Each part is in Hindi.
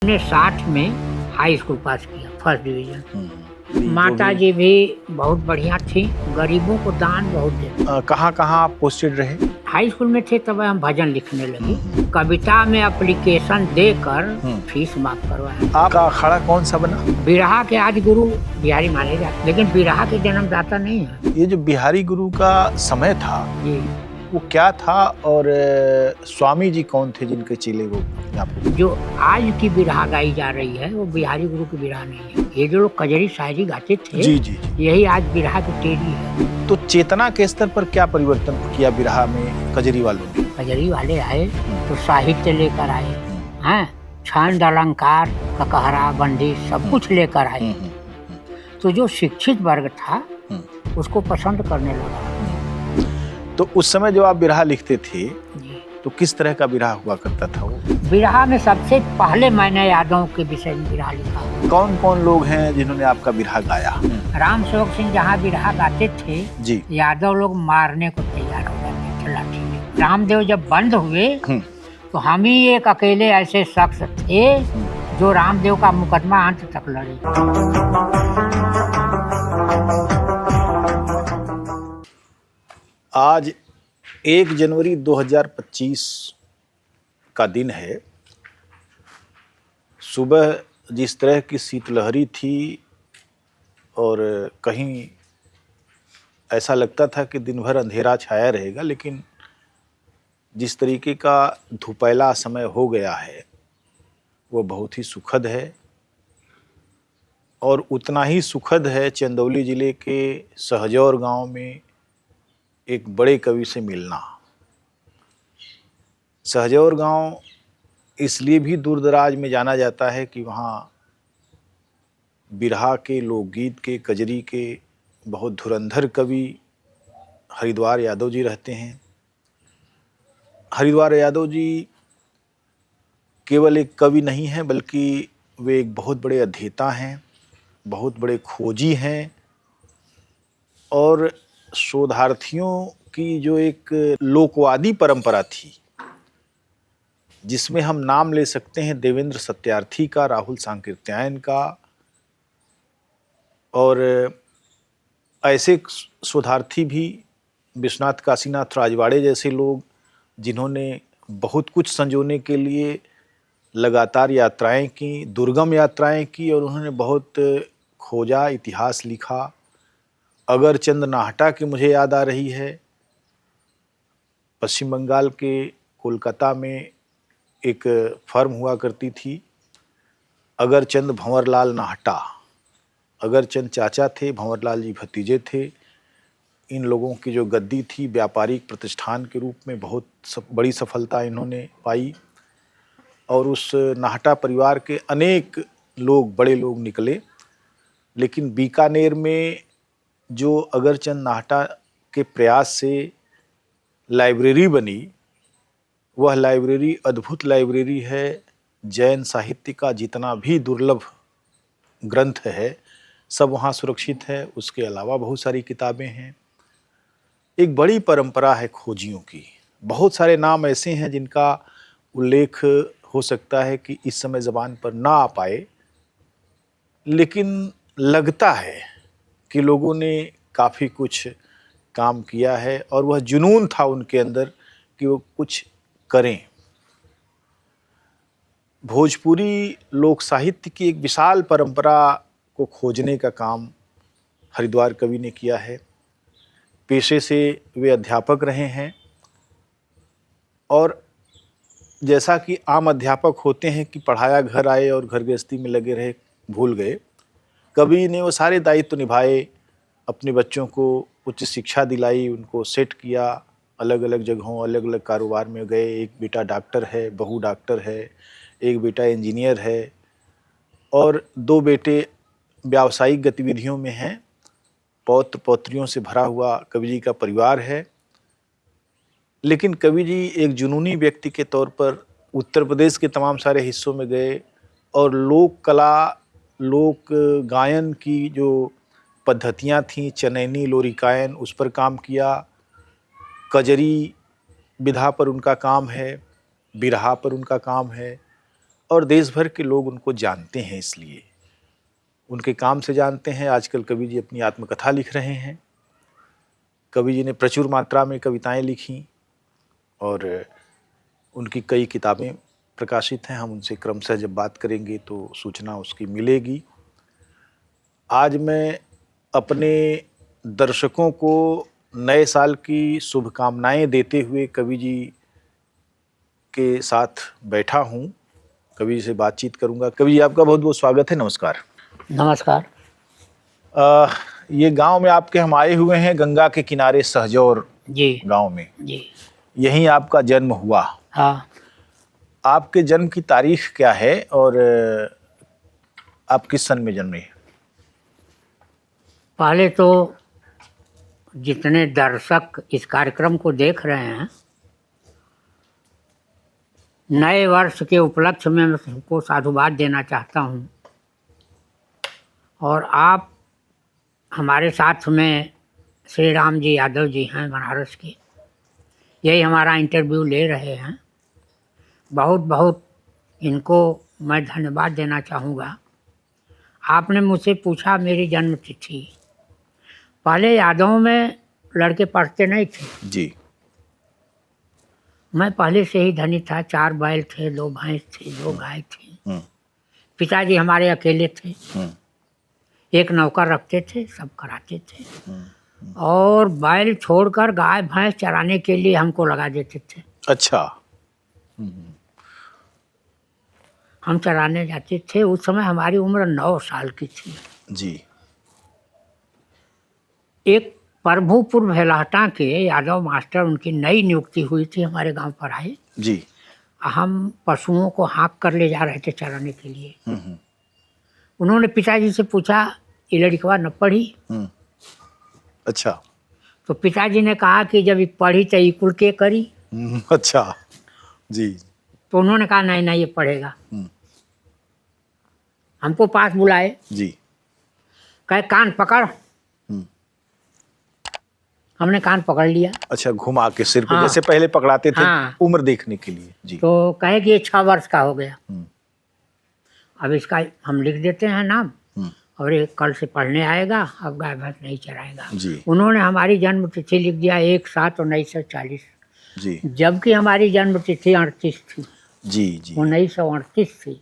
ने 60 में हाई स्कूल पास किया, फर्स्ट डिवीजन। माता जो जी भी बहुत बढ़िया थी, गरीबों को दान बहुत देती। कहाँ कहाँ आप पोस्टेड रहे? हाई स्कूल में थे तब हम भजन लिखने लगे, कविता में एप्लीकेशन देकर फीस माफ करवाया। आपका अखाड़ा कौन सा बना? बिरहा के आज गुरु बिहारी माने जाते, लेकिन बिरहा के जन्मदाता नहीं है। ये जो बिहारी गुरु का समय था जी, वो क्या था और स्वामी जी कौन थे जिनके चेले वो यहाँ पे? जो आज की बिरहा गाई जा रही है वो बिहारी गुरु की बिरहा नहीं है। ये जो लोग कजरी शायरी गाते थे, जी जी जी। यही आज बिरहा की टेरी है। तो चेतना के स्तर पर क्या परिवर्तन किया बिरहा में कजरी वालों ने? कजरी वाले आए तो साहित्य लेकर आए हैं, छंद अलंकार ककहरा बंदी सब कुछ लेकर आए। तो जो शिक्षित वर्ग था उसको पसंद करने लगा। तो उस समय जो आप बिरहा लिखते थे जी। तो किस तरह का बिरहा हुआ करता था वो? बिरहा में सबसे पहले मैंने यादव के विषय में बिरहा लिखा। कौन कौन लोग हैं जिन्होंने आपका बिरहा गाया? राम सेवक सिंह जहाँ बिरहा गाते थे, जी। यादव लोग मारने को तैयार हो जाते थे लाठी में। रामदेव जब बंद हुए तो हम ही एक अकेले ऐसे शख्स थे जो रामदेव का मुकदमा अंत तक लड़े। आज 1 जनवरी 2025 का दिन है। सुबह जिस तरह की शीतलहरी थी और कहीं ऐसा लगता था कि दिन भर अंधेरा छाया रहेगा, लेकिन जिस तरीके का धुपैला समय हो गया है वो बहुत ही सुखद है। और उतना ही सुखद है चंदौली ज़िले के सहजौर गांव में एक बड़े कवि से मिलना। सहजौर गांव इसलिए भी दूर दराज में जाना जाता है कि वहाँ बिरहा के, लोकगीत के, कजरी के बहुत धुरंधर कवि हरिद्वार यादव जी रहते हैं। हरिद्वार यादव जी केवल एक कवि नहीं हैं, बल्कि वे एक बहुत बड़े अध्येता हैं, बहुत बड़े खोजी हैं और शोधार्थियों की जो एक लोकवादी परंपरा थी जिसमें हम नाम ले सकते हैं देवेंद्र सत्यार्थी का, राहुल सांकृत्यायन का, और ऐसे शोधार्थी भी विश्वनाथ काशीनाथ राजवाड़े जैसे लोग जिन्होंने बहुत कुछ संजोने के लिए लगातार यात्राएं की, दुर्गम यात्राएं की, और उन्होंने बहुत खोजा, इतिहास लिखा। अगरचंद नाहटा की मुझे याद आ रही है। पश्चिम बंगाल के कोलकाता में एक फर्म हुआ करती थी अगरचंद भंवरलाल नाहटा। अगरचंद चाचा थे, भंवरलाल जी भतीजे थे। इन लोगों की जो गद्दी थी व्यापारिक प्रतिष्ठान के रूप में बहुत बड़ी सफलता इन्होंने पाई और उस नाहटा परिवार के अनेक लोग, बड़े लोग निकले। लेकिन बीकानेर में जो अगरचंद नाहटा के प्रयास से लाइब्रेरी बनी, वह लाइब्रेरी अद्भुत लाइब्रेरी है। जैन साहित्य का जितना भी दुर्लभ ग्रंथ है सब वहाँ सुरक्षित है। उसके अलावा बहुत सारी किताबें हैं। एक बड़ी परंपरा है खोजियों की। बहुत सारे नाम ऐसे हैं जिनका उल्लेख हो सकता है कि इस समय ज़बान पर ना आ पाए, लेकिन लगता है कि लोगों ने काफ़ी कुछ काम किया है और वह जुनून था उनके अंदर कि वो कुछ करें। भोजपुरी लोक साहित्य की एक विशाल परंपरा को खोजने का काम हरिद्वार कवि ने किया है। पेशे से वे अध्यापक रहे हैं और जैसा कि आम अध्यापक होते हैं कि पढ़ाया घर आए और घर गृहस्थी में लगे रहे, भूल गए, कवि ने वो सारे दायित्व निभाए। अपने बच्चों को उच्च शिक्षा दिलाई, उनको सेट किया, अलग अलग जगहों अलग अलग कारोबार में गए। एक बेटा डॉक्टर है, बहू डॉक्टर है, एक बेटा इंजीनियर है और 2 बेटे व्यावसायिक गतिविधियों में हैं। पौत्र पौत्रियों से भरा हुआ कवि जी का परिवार है। लेकिन कवि जी एक जुनूनी व्यक्ति के तौर पर उत्तर प्रदेश के तमाम सारे हिस्सों में गए और लोक कला, लोक गायन की जो पद्धतियाँ थीं, चनैनी, लोरिकायन, उस पर काम किया। कजरी विधा पर उनका काम है, बिरहा पर उनका काम है और देश भर के लोग उनको जानते हैं, इसलिए उनके काम से जानते हैं। आजकल कवि जी अपनी आत्मकथा लिख रहे हैं। कवि जी ने प्रचुर मात्रा में कविताएं लिखी और उनकी कई किताबें प्रकाशित हैं। हम उनसे क्रमशः जब बात करेंगे तो सूचना उसकी मिलेगी। आज मैं अपने दर्शकों को नए साल की शुभकामनाएं देते हुए कवि जी के साथ बैठा हूँ। कवि जी से बातचीत करूँगा। कवि जी, आपका बहुत बहुत स्वागत है। नमस्कार। नमस्कार। ये गांव में आपके हम आए हुए हैं, गंगा के किनारे सहजौर जी गांव में। जी। यहीं आपका जन्म हुआ। हाँ। आपके जन्म की तारीख क्या है और आप किस सन में जन्मे? पहले तो जितने दर्शक इस कार्यक्रम को देख रहे हैं, नए वर्ष के उपलक्ष्य में मैं सबको साधुवाद देना चाहता हूँ। और आप हमारे साथ में श्री राम जी यादव जी हैं बनारस के, यही हमारा इंटरव्यू ले रहे हैं। बहुत बहुत इनको मैं धन्यवाद देना चाहूँगा। आपने मुझसे पूछा मेरी जन्म तिथि। पहले यादव में लड़के पढ़ते नहीं थे जी। मैं पहले से ही धनी था। 4 बैल थे, 2 भैंस थे, 2 गाय थी। पिताजी हमारे अकेले थे। एक नौकर रखते थे, सब कराते थे। और बैल छोड़कर गाय भैंस चराने के लिए हमको लगा देते थे। अच्छा। हम चराने जाते थे। उस समय हमारी उम्र 9 साल की थी। जी। एक प्रभुपुर भेलाहटा के यादव मास्टर, उनकी नई नियुक्ति हुई थी, हमारे गांव पर आए जी। हम पशुओं को हाँक कर ले जा रहे थे चराने के लिए। उन्होंने पिताजी से पूछा, ये लड़कवा न पढ़ी? अच्छा। तो पिताजी ने कहा कि जब ये पढ़ी तो ये कुल के करी। अच्छा। जी। तो उन्होंने कहा नहीं नहीं, ये पढ़ेगा। हमको पास बुलाए। जी। कहे कान पकड़। हमने कान पकड़ लिया। अच्छा, घुमा के सिर पे। हाँ। जैसे पहले पकड़ाते थे। हाँ। उम्र देखने के लिए। जी। तो कहे कि ये 6 वर्ष का हो गया। अब इसका हम लिख देते हैं नाम, और ये कल से पढ़ने आएगा। अब गाय भैंस नहीं चराएगा। जी। उन्होंने हमारी जन्म तिथि लिख दिया 1/7/1940। जी। जबकि हमारी जन्म तिथि 38 थी। जी। जी। 1938 थी,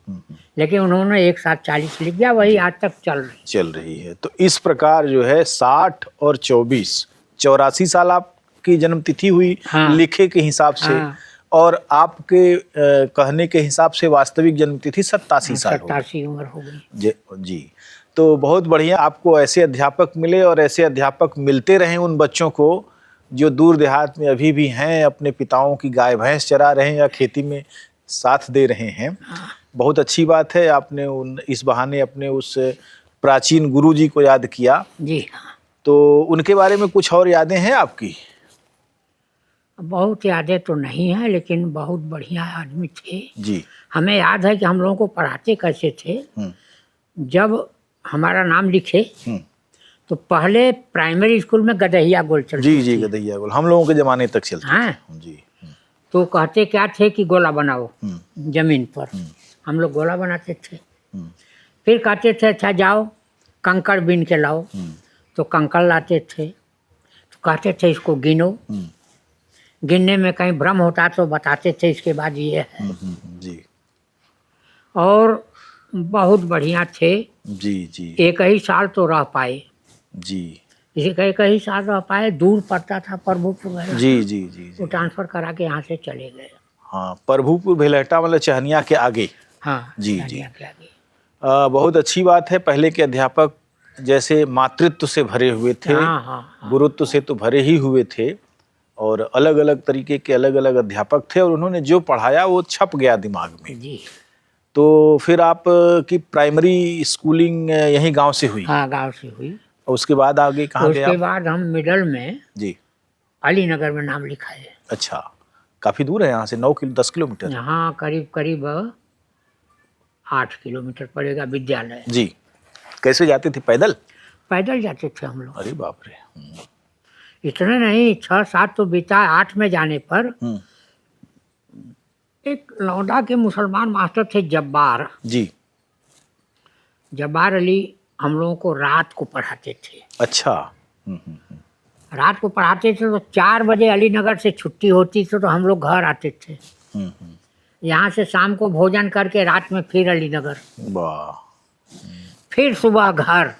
लेकिन उन्होंने 1/7/40 लिख दिया। वही आज तक चल रही है। तो इस प्रकार जो है 60 और 24 84 साल आपकी जन्म तिथि हुई। हाँ। लिखे के हिसाब से। हाँ। और आपके कहने के हिसाब से वास्तविक जन्म तिथि 87 साल हो 87 उम्र हो गई। जी। तो बहुत बढ़िया, आपको ऐसे अध्यापक मिले और ऐसे अध्यापक मिलते रहे उन बच्चों को जो दूर देहात में अभी भी हैं, अपने पिताओं की गाय भैंस चरा रहे हैं या खेती में साथ दे रहे हैं। बहुत अच्छी बात है। आपने इस बहाने अपने उस प्राचीन गुरु जी को याद किया। जी। तो उनके बारे में कुछ और यादें हैं आपकी? बहुत यादें तो नहीं हैं, लेकिन बहुत बढ़िया आदमी थे। जी। हमें याद है कि हम लोगों को पढ़ाते कैसे थे। जब हमारा नाम लिखे तो पहले प्राइमरी स्कूल में गदहिया गोल चलती जी। जी, गदहिया गोल हम लोगों के जमाने तक चलती थी। जी। तो कहते क्या थे कि गोला बनाओ जमीन पर। हम लोग गोला बनाते थे। फिर कहते थे अच्छा जाओ कंकड़ बीन के लाओ। तो कंकड़ लाते थे। तो कहते थे इसको गिनो। गिनने में कहीं भ्रम होता तो बताते थे, इसके बाद ये है। जी। और बहुत बढ़िया थे। जी। जी। एक ही साल तो रह पाए। जी। एक ही साल रह पाए। दूर पड़ता था प्रभुपुर। जी। जी। जी। वो ट्रांसफर करा के यहाँ से चले गए। हाँ, प्रभुपुर भेलहटा मतलब चहनिया के आगे। हाँ। जी। जी। के आगे। बहुत अच्छी बात है। पहले के अध्यापक जैसे मातृत्व से भरे हुए थे। हाँ। गुरुत्व से तो भरे ही हुए थे। और अलग अलग तरीके के अलग अलग अध्यापक थे और उन्होंने जो पढ़ाया वो छप गया दिमाग में। जी। तो फिर आप की प्राइमरी स्कूलिंग यहीं गांव से हुई? हाँ, गांव से हुई। और उसके बाद आगे कहाँ गए? उसके बाद हम मिडल में जी अलीनगर में नाम लिखाए। अच्छा, काफी दूर है यहाँ से? 10 किलोमीटर? यहाँ करीब करीब 8 किलोमीटर पड़ेगा विद्यालय। जी। कैसे जाते थे? पैदल? पैदल जाते थे हम लोग। अरे बाप रे। इतने नहीं, 6-7 तो बीता। 8 में जाने पर एक लौंडा के मुसलमान मास्टर थे जब्बार जी। जब्बार अली, हम लोगों को रात को पढ़ाते थे। अच्छा। रात को पढ़ाते थे तो 4 बजे अलीनगर से छुट्टी होती थी तो हम लोग घर आते थे। यहाँ से शाम को भोजन करके रात में फिर अलीनगर, वाह। फिर सुबह घर,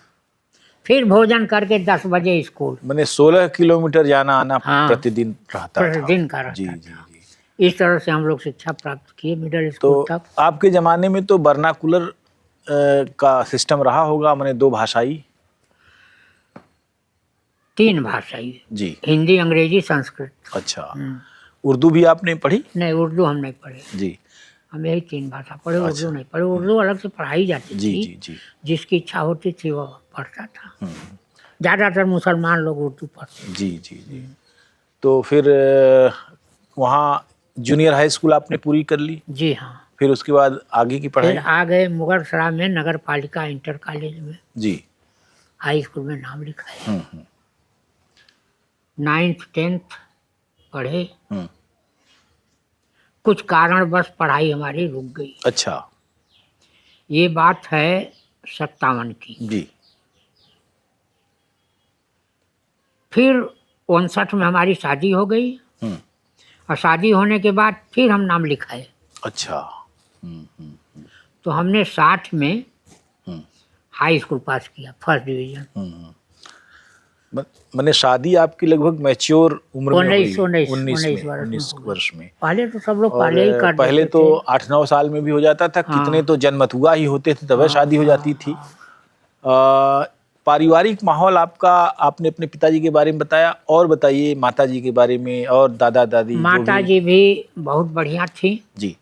फिर भोजन करके 10 बजे स्कूल। मैंने 16 किलोमीटर जाना आना हाँ, प्रतिदिन रहता था। प्रतिदिन का रहता जी था। जी जी। इस तरह से हम लोग शिक्षा प्राप्त किए मिडिल तो स्कूल तक। आपके जमाने में तो वर्नाकुलर का सिस्टम रहा होगा, मैंने 2 भाषाई। 3 भाषाई, जी। हिंदी, अंग्रेजी, संस्कृत। अच्छा। उर्दू भी आपने पढ़ी? नहीं, उर्दू हम नहीं पढ़े। जी। हम यही 3 भाषा पढ़े। अच्छा। उर्दू नहीं पढ़े। उर्दू अलग से पढ़ाई जाती जी थी। जी जी। जिसकी इच्छा होती थी वो पढ़ता था। ज़्यादातर मुसलमान लोग उर्दू पढ़ते। जी जी जी। तो फिर वहाँ जूनियर हाई स्कूल आपने पूरी कर ली? जी हाँ। फिर उसके बाद आगे की पढ़ाई? फिर आ गए मुगल सराय में नगर पालिका इंटर कॉलेज में। जी। हाई स्कूल में नाम लिखा है। 9th 10th पढ़े। कुछ कारणवश पढ़ाई हमारी रुक गई। अच्छा। ये बात है 57 की। जी। फिर 59 में हमारी शादी हो गई और शादी होने के बाद फिर हम नाम लिखाए। अच्छा। तो हमने 60 में हाई स्कूल पास किया, फर्स्ट डिवीजन। मैंने शादी आपकी लगभग मैच्योर उम्र में हुई? 19 वर्ष में। पहले तो सब लोग और पहले ही कर पहले देते तो थे। 8-9 साल में भी हो जाता था। हाँ। कितने तो जन्मतुआ ही होते थे तब शादी हो जाती थी। पारिवारिक माहौल आपका, आपने अपने पिताजी के बारे में बताया, और बताइए माताजी के बारे में और दादा दादी। माता जी भी बहुत बढ़िया थी जी।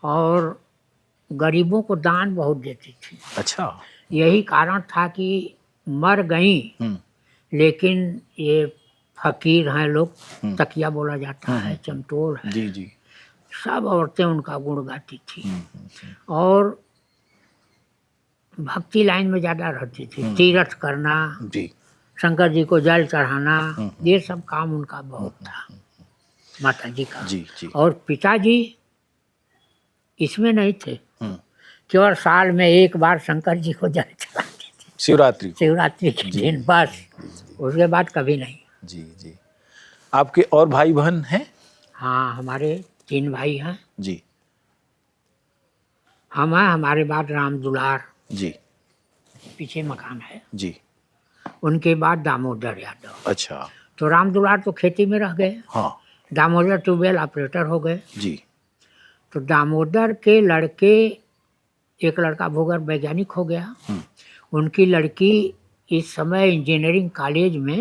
और गरीबों को दान बहुत देती थी। अच्छा। यही कारण था कि मर गई लेकिन ये फकीर हैं लोग, तकिया बोला जाता है, चमटोर है। जी जी। सब औरतें उनका गुण गाती थी और भक्ति लाइन में ज़्यादा रहती थी। तीर्थ करना, जी। शंकर जी को जल चढ़ाना, ये सब काम उनका बहुत था, माता जी का। जी जी। और पिताजी इसमें नहीं थे, केवल साल में एक बार शंकर जी को जल चढ़ाते थे, शिवरात्रि के दिन, बस। उसके बाद कभी नहीं। जी जी। आपके और भाई बहन हैं? हाँ, हमारे 3 भाई हैं। जी। हम हैं, हमारे बाद राम दुलार जी। पीछे मकान है। जी। उनके बाद दामोदर यादव। अच्छा। तो राम दुलार तो खेती में रह गए। हाँ। दामोदर ट्यूबवेल ऑपरेटर हो गए। जी। तो दामोदर के लड़के, एक लड़का भूगर्भ वैज्ञानिक हो गया। उनकी लड़की इस समय इंजीनियरिंग कॉलेज में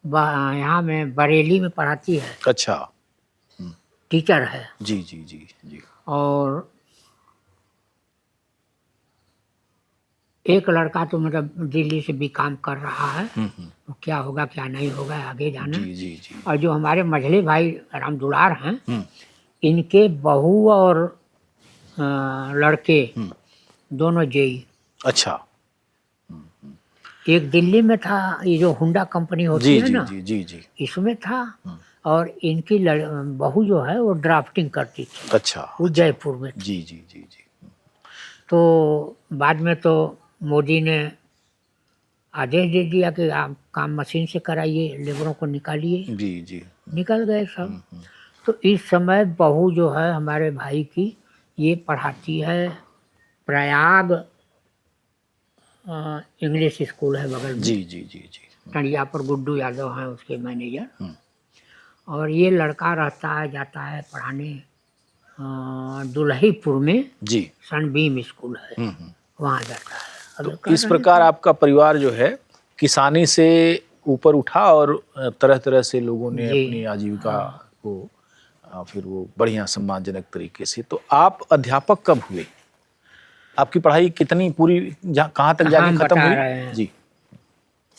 यहाँ में बरेली में पढ़ाती है। अच्छा। टीचर है। जी जी जी जी। और एक लड़का तो मतलब दिल्ली से भी काम कर रहा है। तो क्या होगा क्या नहीं होगा आगे जाना। जी जी जी। और जो हमारे मझले भाई राम दुलार हैं, इनके बहू और लड़के दोनों जेई। अच्छा। एक दिल्ली में था, ये जो हुंडा कंपनी होती है ना, जी जी जी। इसमें था। और इनकी बहू जो है वो ड्राफ्टिंग करती थी। अच्छा। वो जयपुर में थी। जी जी जी जी। तो बाद में तो मोदी ने आदेश दे दिया कि आप काम मशीन से कराइए, लेबरों को निकालिए। जी जी। निकल गए सब। तो इस समय बहू जो है हमारे भाई की, ये पढ़ाती है प्रयाग इंग्लिश स्कूल है बगल में। जी जी जी जी। टंडिया पर गुड्डू यादव हैं उसके मैनेजर। और ये लड़का रहता है, जाता है पढ़ाने दुल्हीपुर में। जी। सनबीम स्कूल है, वहाँ जाता है। तो इस प्रकार आपका परिवार जो है किसानी से ऊपर उठा और तरह तरह से लोगों ने अपनी आजीविका को फिर वो बढ़िया सम्मानजनक तरीके से। तो आप अध्यापक कब हुए? आपकी पढ़ाई कितनी पूरी, कहाँ तक जाके खत्म हुई? जी।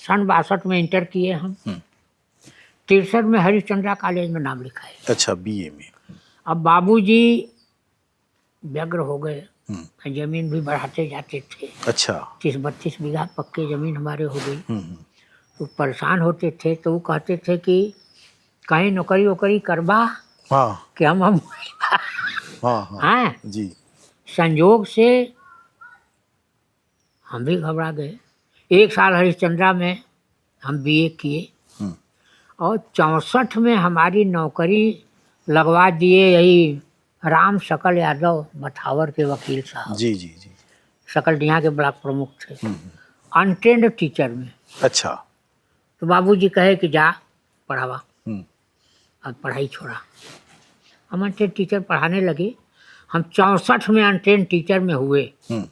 सन 62 में इंटर किए हम। 63 में हरिश्चंद्रा कॉलेज में नाम लिखाए। अच्छा, बीए में। अब बाबूजी व्यग्र हो गए, जमीन भी बढ़ाते जाते थे। अच्छा। 30-32 बीघा पक्के जमीन हमारे हो गई। तो परेशान होते थे, तो वो कहते थे कि कहीं नौकरी वोकरी करवा। हाँ। कि हम हाँ हाँ हाँ, जी। संयोग से हम भी घबरा गए। 1 साल हरिश्चंद्रा में हम बीए किए हम्म, और 64 में हमारी नौकरी लगवा दिए यही राम सकल यादव मठावर के वकील साहब, जी जी जी। सकलडीहा के ब्लॉक प्रमुख थे, हम्म, अनट्रेंड टीचर में। अच्छा। तो बाबूजी कहे कि जा पढ़ावा। हम्म, अब पढ़ाई छोड़ा, हम अनट्रेंड टीचर पढ़ाने लगे। हम 64 में अनट्रेंड टीचर में हुए हम्म,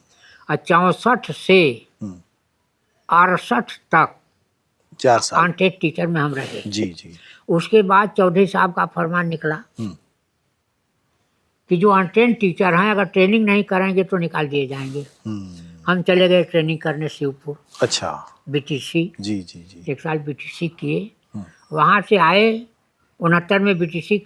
और 64 से हम्म, 68 तक 4 साल। अनट्रेंड टीचर में हम रहे। जी जी। उसके बाद चौधरी साहब का फरमान निकला हम्म, कि जो अनट्रेंड टीचर हैं अगर ट्रेनिंग नहीं करेंगे तो निकाल दिए जाएंगे। हम्म, हम चले गए ट्रेनिंग करने शिवपुर, अच्छा। बीटीसी। जी जी जी। 1 साल बीटीसी किए। हम्म, वहाँ से आए 69 में बीटीसी,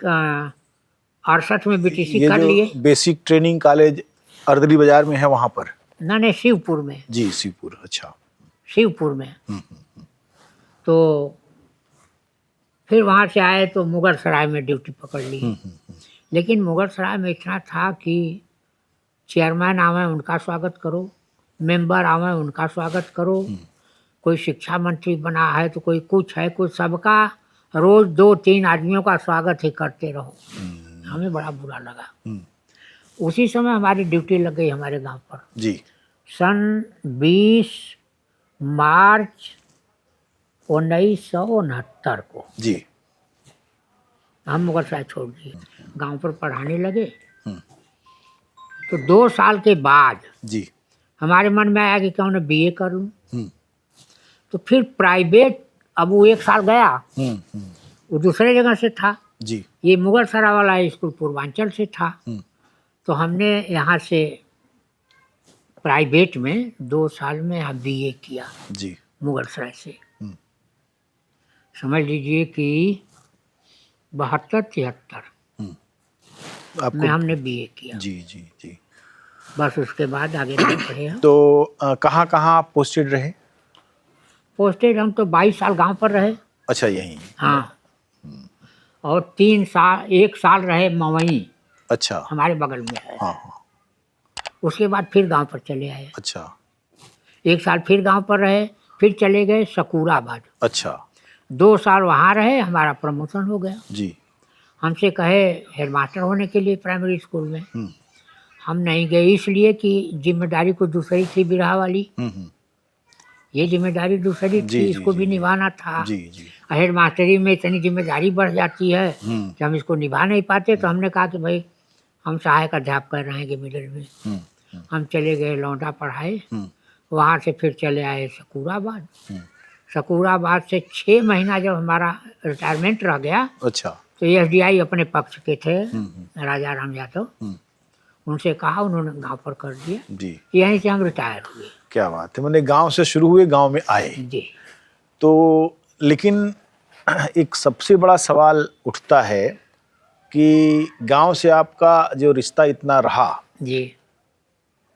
68 में बीटीसी ये कर जो लिए। बेसिक ट्रेनिंग कॉलेज अर्दली बाजार में है वहाँ पर? ना नहीं, शिवपुर में, जी, शिवपुर। अच्छा। शिवपुर में। हम्म, तो फिर वहाँ से आए तो मुगल सराय में ड्यूटी पकड़ ली। लेकिन मुगल सराय में इतना था कि चेयरमैन आवे उनका स्वागत करो, मेंबर आवे उनका स्वागत करो, कोई शिक्षा मंत्री बना है तो कोई कुछ है, कुछ सबका रोज 2-3 आदमियों का स्वागत ही करते रहो। हमें बड़ा बुरा लगा। उसी समय हमारी ड्यूटी लग गई हमारे गांव पर। जी। सन 20 मार्च 1969 को जी। हम मुगल सराय छोड़ दिए, गांव पर पढ़ाने लगे। हम्म, तो 2 साल के बाद जी। हमारे मन में आया कि क्यों ना बीए कर लूँ। हम्म, तो फिर प्राइवेट, अब वो 1 साल गया, हम्म, वो दूसरे जगह से था, जी। ये मुगल सराय वाला स्कूल पूर्वांचल से था। हम्म, तो हमने यहाँ से प्राइवेट में 2 साल में यहाँ बीए किया जी। मुगल सराय से। हम्म, समझ लीजिए कि 72-73 में आपको? हमने बीए किया। जी जी जी। बस उसके बाद आगे नहीं पढ़े हम। तो कहाँ कहाँ आप पोस्टेड रहे? पोस्टेड हम तो 22 साल गांव पर रहे। अच्छा, यहीं? हाँ, और 1 साल रहे मवई, अच्छा। हमारे बगल में है। हाँ हाँ। उसके बाद फिर गांव पर चले आए। अच्छा। 1 साल फिर गांव पर रहे, फिर चले गए सकूराबाद। अच्छा। 2 साल वहाँ रहे, हमारा प्रमोशन हो गया। जी। हमसे कहे हेडमास्टर होने के लिए प्राइमरी स्कूल में। हम्म, हम नहीं गए इसलिए कि जिम्मेदारी कुछ दूसरी थी, बिरहा वाली। हम्म, ये जिम्मेदारी दूसरी जी थी, जी इसको जी भी जी। निभाना था। जी जी। हेड मास्टरी में इतनी जिम्मेदारी बढ़ जाती है हम्म, कि हम इसको निभा नहीं पाते। तो हमने कहा कि भाई हम सहायक अध्यापक रहेंगे मिडिल में। हम्म, हम चले गए लौंडा पढ़ाए। हम्म, वहाँ से फिर चले आए सकूराबाद। हम्म, सकूराबाद से 6 महीना जब हमारा रिटायरमेंट रह गया अच्छा। तो एसडीआई अपने पक्ष के थे, हम्म, राजा राम यादव। हम्म, उनसे कहा, उन्होंने गांव पर कर दिया। जी। यहीं से हम रिटायर हुए। क्या बात है, मैंने गांव से शुरू हुए, गांव में आए। जी। तो लेकिन एक सबसे बड़ा सवाल उठता है कि गांव से आपका जो रिश्ता इतना रहा, जी।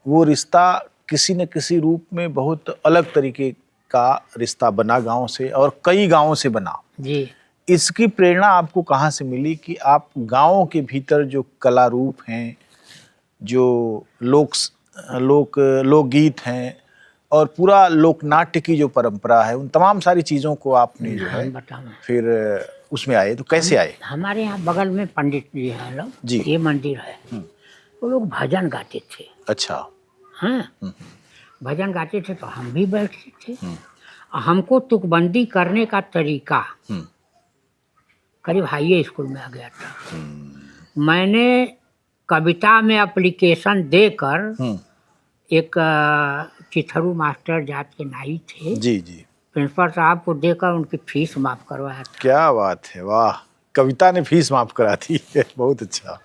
वो रिश्ता किसी न किसी रूप में बहुत अलग तरीके का रिश्ता बना गांव से, और कई गांवों से बना। जी। इसकी प्रेरणा आपको कहाँ से मिली कि आप गांवों के भीतर जो कला रूप हैं, जो लोकगीत हैं, और पूरा लोकनाट्य की जो परंपरा है, उन तमाम सारी चीज़ों को आपने जो है हम बताऊं, फिर उसमें आए? तो कैसे आए? हमारे यहाँ बगल में पंडित जी हैं लोग, जी। ये मंदिर है, वो लोग भजन गाते थे। अच्छा। हाँ, भजन गाते थे तो हम भी बैठते थे। हमको तुकबंदी करने का तरीका करीब हाई स्कूल में आ गया था। मैंने कविता में एप्लीकेशन देकर, एक चिथरू मास्टर जात के नाई थे, जी जी। प्रिंसिपल साहब को देकर उनकी फीस माफ करवाया था। क्या बात है, वाह! कविता ने फीस माफ करा दी है। बहुत अच्छा,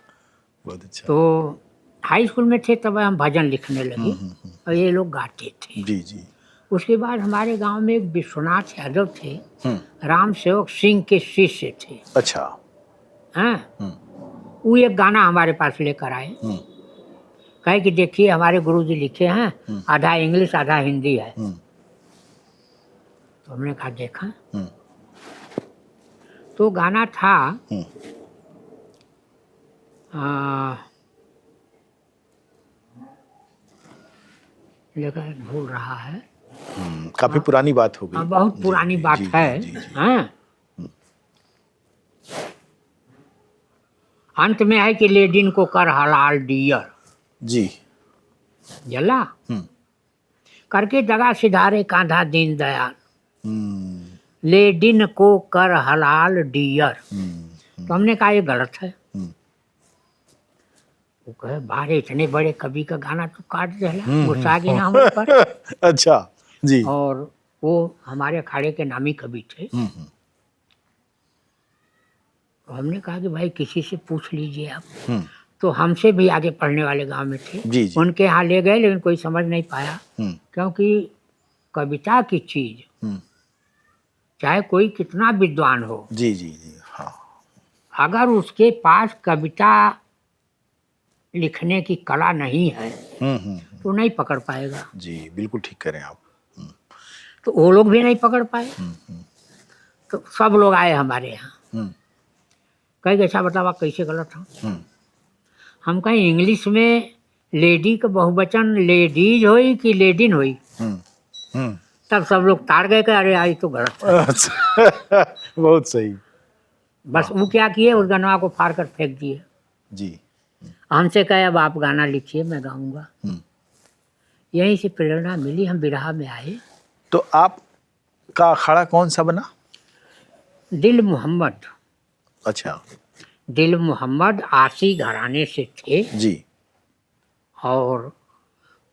बहुत अच्छा। तो हाई स्कूल में थे तब हम भजन लिखने लगे और ये लोग गाते थे। जी जी। उसके बाद हमारे गांव में एक विश्वनाथ यादव थे, राम सेवक सिंह के शिष्य थे। अच्छा। हाँ, वो एक गाना हमारे पास लेकर आए, कहे कि देखिए हमारे गुरुजी लिखे हैं, आधा इंग्लिश आधा हिंदी है। तो हमने कहा देखा। तो गाना था लेकिन भूल रहा है। काफी पुरानी बात हो गई। हाँ, बहुत पुरानी बात जी, है। जी, जी। हाँ, अंत में है कि लेडिन को कर हलाल डियर, जी। जला हम्म करके दगा सिधारे कांधा दीन दयाल, हम्म लेडिन को कर हलाल डियर। हम्म तो हमने कहा ये गलत है। हम्म वो कहे बारे इतने बड़े कवि का गाना तो काट देला, हम्म, गुस्सा की ना हमारे पर। अच्छा जी। और वो हमारे अखाड़े के नामी कवि थे। हम्म तो हमने कहा कि भाई किसी से पूछ लीजिए आप। हम्म तो हमसे भी आगे पढ़ने वाले गांव में थे, जी, जी। उनके यहाँ ले गए लेकिन कोई समझ नहीं पाया, हम्म क्योंकि कविता की चीज हम्म चाहे कोई कितना विद्वान हो, जी जी जी। हाँ। अगर उसके पास कविता लिखने की कला नहीं है हम्म तो नहीं पकड़ पाएगा। जी, बिल्कुल ठीक करें आप। तो वो लोग भी नहीं पकड़ पाए। हम्म तो सब लोग आए हमारे यहाँ, हम्म कहे कैसा बताओ आप कैसे गलत हो। हम्म हम कहें इंग्लिश में लेडी का बहुवचन लेडीज होई कि लेडिन होई। हम्म हम्म तब सब लोग ताड़ गए कि अरे आई तो गलत है। अच्छा, बहुत सही। बस वो क्या किए, उस गनवा को फाड़ कर फेंक दिए। जी। हमसे कहे अब आप गाना लिखिए, मैं गाऊंगा। हम्म यहीं से प्रेरणा मिली, हम बिरहा में आए। तो आपका अखाड़ा कौन सा बना? दिल मोहम्मद, अच्छा दिल मोहम्मद आसी घराने से थे जी और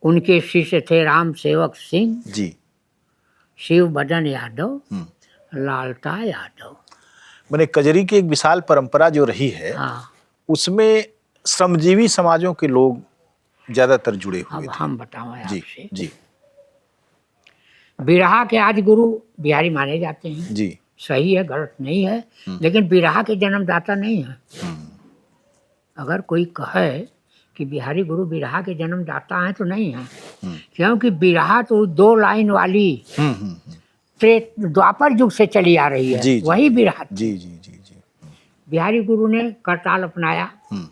उनके शिष्य थे राम सेवक सिंह, जी। शिव बदन यादव, हम्म लालता यादव। मैंने कजरी की एक विशाल परंपरा जो रही है, हाँ, उसमें श्रमजीवी समाजों के लोग ज्यादातर जुड़े हुए अब थे। हम बताएं जी आपसे। जी बिरहा के आदि गुरु बिहारी माने जाते हैं। जी। सही है, गलत नहीं है, लेकिन बिरहा के जन्मदाता नहीं है। हम्म अगर कोई कहे कि बिहारी गुरु बिरहा के जन्मदाता हैं तो नहीं है, हम्म क्योंकि बिरहा तो 2 लाइन वाली हम्म द्वापर युग से चली आ रही है। जी जी वही बिरहा थी। जी जी जी जी। बिहारी गुरु ने करताल अपनाया हम्म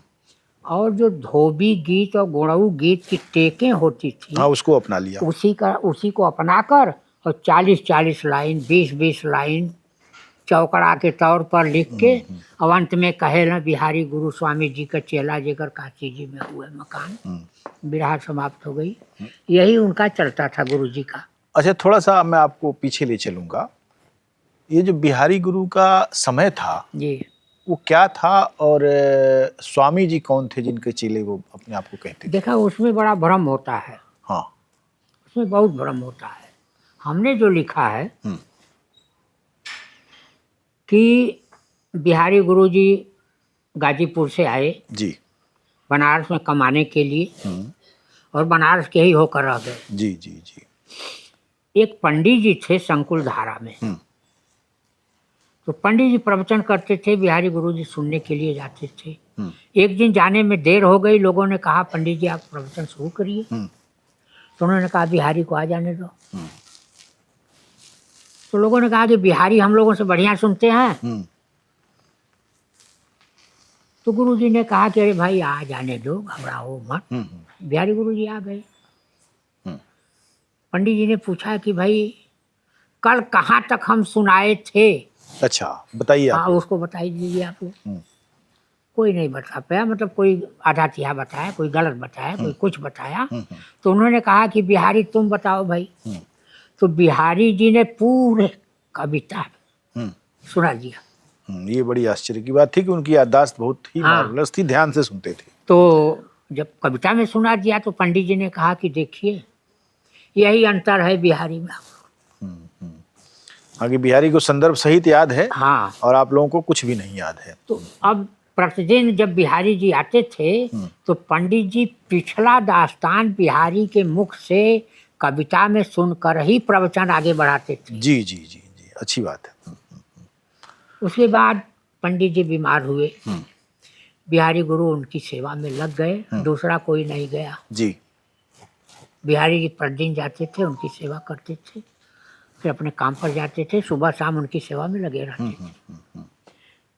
और जो धोबी गीत और गुणऊ गीत की टेकें होती थी, हाँ, उसको अपना लिया। उसी को अपनाकर और 40-40 लाइन, 20-20 लाइन चौकड़ा के तौर पर लिख के और अंत में कहे ना बिहारी गुरु स्वामी जी का चेला जेकर काशी जी में हुए मकान, बिरहा समाप्त हो गई। यही उनका चलता था गुरु जी का। अच्छा, थोड़ा सा मैं आपको पीछे ले चलूंगा। ये जो बिहारी गुरु का समय था, जी, वो क्या था, और स्वामी जी कौन थे जिनके चेले वो अपने आप को कहते थे? देखा उसमें बड़ा भ्रम होता है, हाँ। उसमें बहुत भ्रम होता है। हमने जो लिखा है कि बिहारी गुरु जी गाजीपुर से आए जी बनारस में कमाने के लिए और बनारस के ही होकर रह गए। जी जी जी। एक पंडित जी थे संकुल धारा में, तो पंडित जी प्रवचन करते थे, बिहारी गुरु जी सुनने के लिए जाते थे। एक दिन जाने में देर हो गई, लोगों ने कहा पंडित जी आप प्रवचन शुरू करिए। तो उन्होंने कहा बिहारी को आ जाने दो। तो लोगों ने कहा कि बिहारी हम लोगों से बढ़िया सुनते हैं। तो गुरु जी ने कहा कि अरे भाई आ जाने दो, घबराओ मत। बिहारी गुरु जी आ गए। पंडित जी ने पूछा कि भाई कल कहाँ तक हम सुनाए थे? अच्छा, बताइए हाँ, आप। उसको बताई दीजिए आप लोग। कोई नहीं बता पाया, मतलब कोई आधा तिहा बताया, कोई गलत बताया, कोई कुछ बताया। तो उन्होंने कहा कि बिहारी तुम बताओ भाई। तो बिहारी जी ने पूरे कविता सुना दिया। ये बड़ी आश्चर्य की बात थी कि उनकी याददाश्त बहुत ही मार्वलस थी, ध्यान से सुनते थे। तो जब कविता में सुना दिया तो पंडित जी ने कहा कि देखिए यही अंतर है बिहारी में। हाँ, कि बिहारी को संदर्भ सहित याद है। हाँ, और आप लोगों को कुछ भी नहीं याद है। तो अब प्रतिदिन जब बिहारी जी आते थे तो पंडित जी पिछला दास्तान बिहारी के मुख से कविता में सुनकर ही प्रवचन आगे बढ़ाते थे। जी जी जी जी, अच्छी बात है। उसके बाद पंडित जी बीमार हुए, बिहारी गुरु उनकी सेवा में लग गए, दूसरा कोई नहीं गया। जी। बिहारी जी प्रतिदिन जाते थे, उनकी सेवा करते थे, फिर अपने काम पर जाते थे, सुबह शाम उनकी सेवा में लगे रहते थे।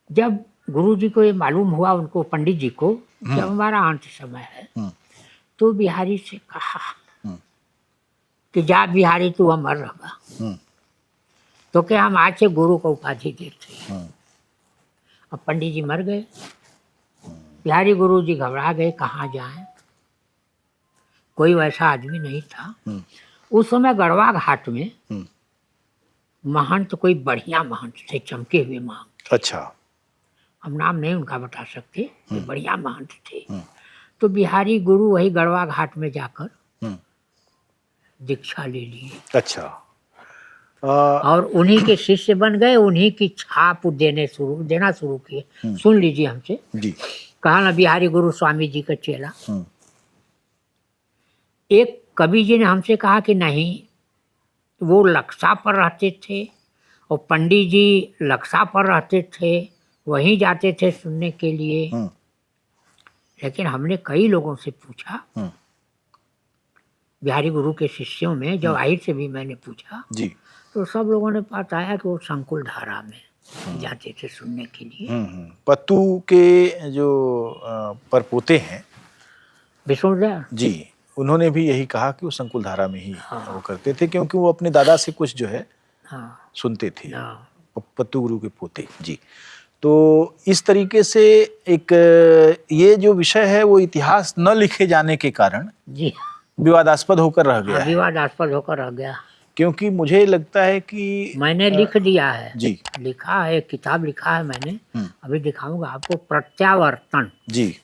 जब गुरु जी को ये मालूम हुआ, उनको पंडित जी को, जब हमारा अंत समय है, तो बिहारी से कहा कि जा बिहारी तू अमर रहा, हम्म, तो क्या हम आज से गुरु को उपाधि देते। हम्म, अब पंडित जी मर गए, बिहारी गुरु जी घबरा गए, कहाँ जाएं, कोई वैसा आदमी नहीं था। हम्म, उस समय गढ़वा घाट में हम्म, महंत कोई बढ़िया महंत थे, चमके हुए महंत। अच्छा। हम नाम नहीं उनका बता सकते, कोई बढ़िया महंत थे। हम्म, तो बिहारी गुरु वही गढ़वा घाट में जाकर हम्म, दीक्षा ले लिए अच्छा। और उन्हीं के शिष्य बन गए, उन्हीं की छाप देना शुरू किए। सुन लीजिए हमसे, जी। कहा ना बिहारी गुरु स्वामी जी का चेला। हम्म, एक कवि जी ने हमसे कहा कि नहीं, वो लक्सा पर रहते थे और पंडित जी लक्सा पर रहते थे, वहीं जाते थे सुनने के लिए। हम्म, लेकिन हमने कई लोगों से पूछा, हम्म, बिहारी गुरु के शिष्यों में, जब आहिर से भी मैंने पूछा, जी। तो सब लोगों ने बताया कि वो संकुल धारा में जाते थे सुनने के लिए। पत्तू के जो परपोते हैं विष्णुदेव जी, उन्होंने भी यही कहा कि वो संकुल धारा में ही वो करते थे, क्योंकि वो अपने दादा से कुछ जो है हाँ सुनते थे, हाँ पत्तू गुरु के पोते जी। तो इस तरीके से एक ये जो विषय है वो इतिहास न लिखे जाने के कारण जी, विवादास्पद होकर रह गया है, विवादास्पद होकर रह गया। क्योंकि मुझे लगता है कि मैंने लिख दिया है जी, लिखा है, किताब लिखा है मैंने, हम्म, अभी दिखाऊंगा आपको। प्रत्यावर्तन, जी,